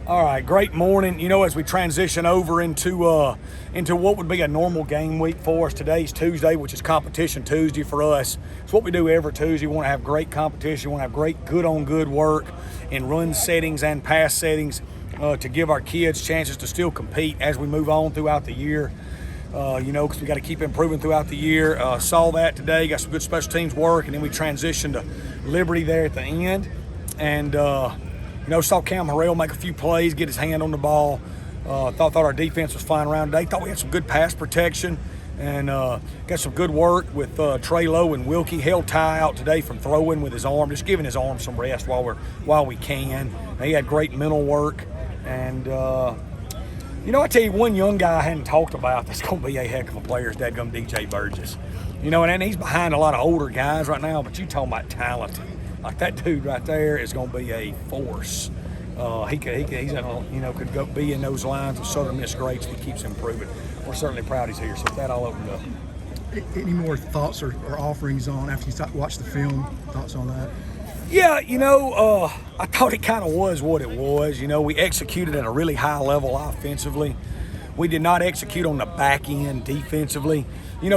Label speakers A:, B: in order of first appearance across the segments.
A: All right, great morning. You know, as we transition over into what would be a normal game week for us, today's Tuesday, which is Competition Tuesday for us. It's what we do every Tuesday. We want to have great competition. We want to have great good-on-good work in run settings and pass settings to give our kids chances to still compete as we move on throughout the year. Because we got to keep improving throughout the year. Saw that today, got some good special teams work, and then we transitioned to Liberty there at the end. And saw Cam Harrell make a few plays, get his hand on the ball. Thought our defense was flying around today. Thought we had some good pass protection and got some good work with Trey Lowe and Wilkie. Held Ty out today from throwing with his arm, just giving his arm some rest while we can. And he had great mental work. And, I tell you, one young guy I hadn't talked about that's going to be a heck of a player is dadgum DJ Burgess. And he's behind a lot of older guys right now, but you talking about talent. Like that dude right there is going to be a force. He could be in those lines of Southern Miss greats if he keeps improving. We're certainly proud he's here. So with that, I'll open it up.
B: Any more thoughts or offerings on after you watch the film? Thoughts on that?
A: Yeah, I thought it kind of was what it was. We executed at a really high level offensively. We did not execute on the back end defensively.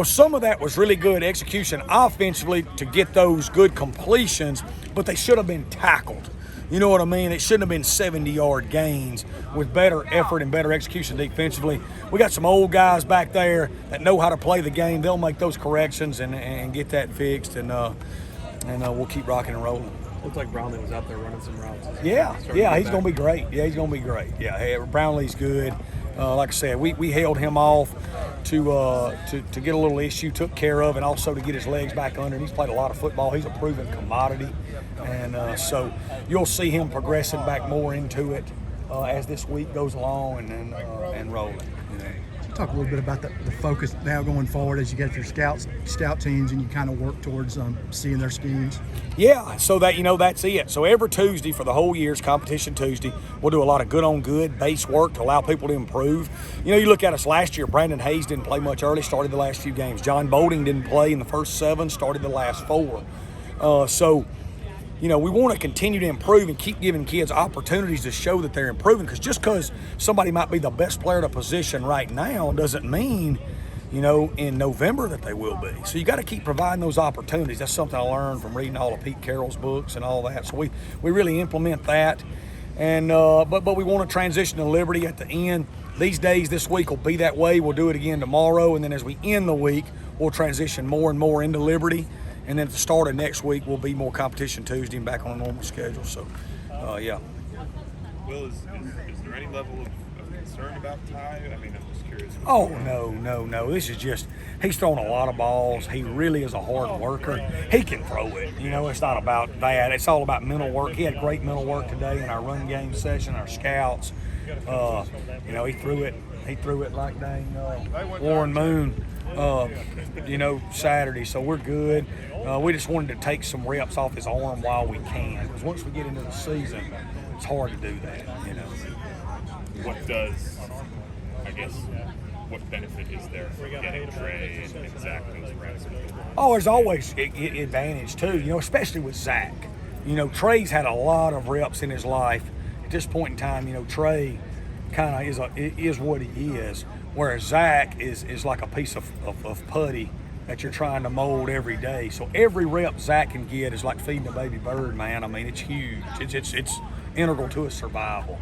A: Some of that was really good execution offensively to get those good completions, but they should have been tackled. You know what I mean? It shouldn't have been 70-yard gains with better effort and better execution defensively. We got some old guys back there that know how to play the game. They'll make those corrections and get that fixed, and we'll keep rocking and rolling.
C: Looked like Brownlee was out there running some routes.
A: Yeah, he's going to be great. Yeah, he's going to be great. Yeah, hey, Brownlee's good. Like I said, we held him off to get a little issue, took care of, and also to get his legs back under. And he's played a lot of football. He's a proven commodity, and so you'll see him progressing back more into it as this week goes along and rolling.
B: Talk a little bit about the focus now going forward as you get your scout teams and you kind of work towards seeing their schemes.
A: Yeah, so that's it. So every Tuesday for the whole year is Competition Tuesday. We'll do a lot of good base work to allow people to improve. You look at us last year, Brandon Hayes didn't play much early, started the last few games. John Bolding didn't play in the first 7, started the last 4. We want to continue to improve and keep giving kids opportunities to show that they're improving, because just because somebody might be the best player at a position right now doesn't mean, in November that they will be. So you got to keep providing those opportunities. That's something I learned from reading all of Pete Carroll's books and all that. So we really implement that. And but we want to transition to Liberty at the end. These days this week will be that way. We'll do it again tomorrow. And then as we end the week, we'll transition more and more into Liberty. And then at the start of next week, we'll be more Competition Tuesday and back on a normal schedule. So, yeah.
D: Will, is there any level of concern about Ty? I mean, I'm just curious.
A: Oh, no. This is just, he's thrown a lot of balls. He really is a hard worker. He can throw it. It's not about that. It's all about mental work. He had great mental work today in our run game session, our scouts. He threw it like dang Warren Moon. Saturday, so we're good. We just wanted to take some reps off his arm while we can, because once we get into the season, it's hard to do that.
D: What benefit is there for getting Trey and Zach those reps?
A: Oh, there's always advantage too, especially with Zach. Trey's had a lot of reps in his life. At this point in time, Trey kind of is what he is, whereas Zach is like a piece of putty that you're trying to mold every day. So every rep Zach can get is like feeding a baby bird, man. I mean, it's huge. It's integral to his survival,